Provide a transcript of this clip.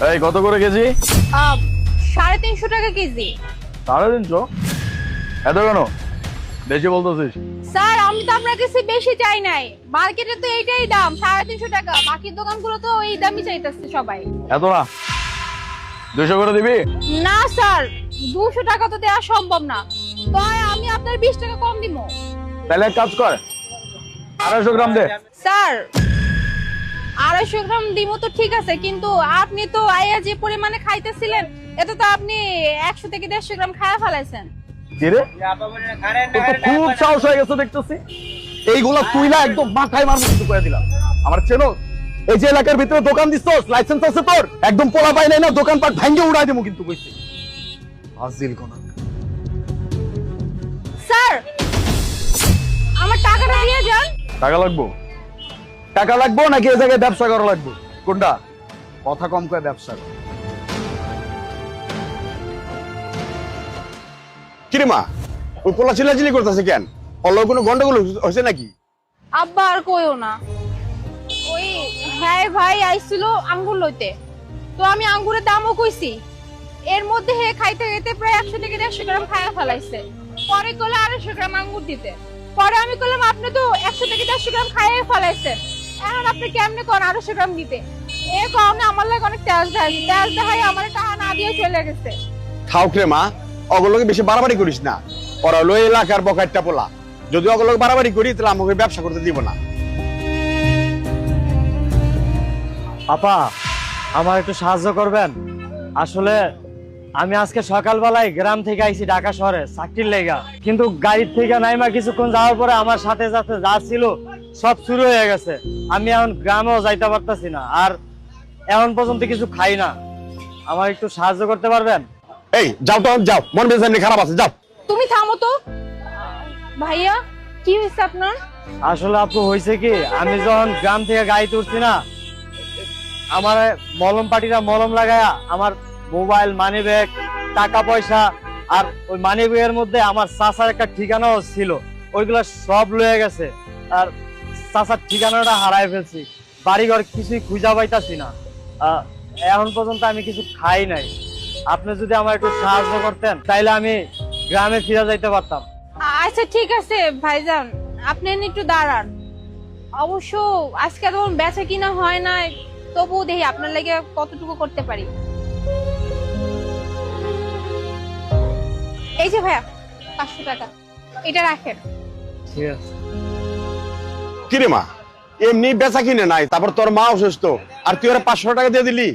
এই কত করে কেজি? 350 টাকা কেজি। 350? এত কেন বেশি বলতেছিস? স্যার আমি তো আপনার কাছে বেশি চাই নাই, মার্কেটে তো এইটাই দাম 350 টাকা, বাকি দোকানগুলো তো এই দামই চাইতেছে সবাই। এত না, 200 করে দিবি? না স্যার, 200 টাকা তো দেওয়া সম্ভব না, তাই আমি আপনার 20 টাকা কম দিব। তাহলে এক কাজ কর, 250 গ্রাম দে। স্যার 250 গ্রাম দিব তো ঠিক আছে, কিন্তু আপনি তো আয়া যে পরিমাণে খাইতেছিলেন এতে তো আপনি 100 থেকে 150 গ্রাম খায়া ফেলাইছেন। কি রে, তোর তো খুব সাহস হয়ে গেছে দেখতেছি। এইগুলা তুই না একদম মাথায় মারবো কিন্তু কয়ে দিলাম। আমার চেনো, এই যে এলাকার ভিতরে দোকান দিছস, লাইসেন্স আছে তোর? একদম পোলা পাই নাই না, দোকানপাট ভাঙ্গে উড়াই দেবো কিন্তু কইছি। ফাজিল কোনা। স্যার আমার টাকাটা দিয়ে যান। টাকা লাগবো? টাকা লাগবো নাকি এই জায়গায় ব্যবসা করা লাগবো? কোনটা? কথা কম কয়ে ব্যবসা কর। কিরে মা, ওই পোলা চিল্লাচিল্লি করতেছে কেন? অন্য কোনো গন্ডগোল হয়েছে নাকি? আব্বা আর কইও না, ওই হ্যাঁ ভাই আইছিল আঙ্গুর লইতে, তো আমি আঙ্গুরের দামও কইছি, এর মধ্যে হে খাইতে খাইতে প্রায় 100 থেকে 150 গ্রাম খায়া ফেলাইছে। পরে কইলো 250 গ্রাম আঙ্গুর দিতে, পরে আমি কইলাম আপনি তো 100 থেকে 150 গ্রাম খাইয়া ফেলাইছেন, এখন আপনি কেমনে কোন 250 গ্রাম দিতে? এ কারণে আমার লাগে অনেক তেজ দেখাই আমার টাকা না দিয়ে চলে গেছে। খাওক রে মা, অগলোকে বেশি বাড়াবাড়ি করিস না। ওরা হলো এলাকার বকাইটা পোলা, যদি অগলোকে বাড়াবাড়ি করি তাহলে আমাকে ব্যবসা করতে দিব না। আপা আমার একটু সাহায্য করবেন? আসলে আমি আজকে সকালবেলায় গ্রাম থেকে আইছি ঢাকা শহরে চাকরির লেগা, কিন্তু গাড়ির থেকে নাইমা কিছুক্ষণ যাওয়ার পরে আমার সাথে সাথে যা ছিল সব শুরু হয়ে গেছে। আমি এখন গ্রামেও যাইতে পারতাছি না, আর এখন পর্যন্ত কিছু খাই না। আমার একটু সাহায্য করতে পারবেন? এই যাও তো, যাও, মন মেজাজ খারাপ আছে, যাও। তুমি থামো তো। ভাইয়া কি হয়েছে আপনার? আসলে আপু হয়েছে কি, আমি যখন গ্রাম থেকে গাড়িতে উঠছি না, আমার মলম পাটিরা মলম লাগায়া আমার মোবাইল, মানি ব্যাগ, টাকা পয়সা, আর ওই মানি ব্যাগের মধ্যে আমার চাচার একটা ঠিকানাও ছিল, ওইগুলা সব লয়ে গেছে। আর চাচার ঠিকানাটা হারাই ফেলছি, বাড়িঘর কিছুই খুঁজা পাইতাছি না। এখন পর্যন্ত আমি কিছু খাই নাই। আপনি যদি আমার একটু সাহায্য করতেন তাইলে আমি গ্রামে ফিরে যাইতে পারতাম। আচ্ছা ঠিক আছে ভাইজান, আপনি একটু দাঁড়ান। অবশ্য আজকে তখন বেচা কিনা হয় না, তবুও দেখি আপনার লাগে কতটুকু করতে পারি। এই যে ভাইয়া 500 টাকা, এটা রাখেন। ঠিক আছে। কিরে মা, এমনি বেচা কিনে নাই, তারপর তোর মা অসুস্থ আর তুই ওরা 500 টাকা দিয়ে দিলি?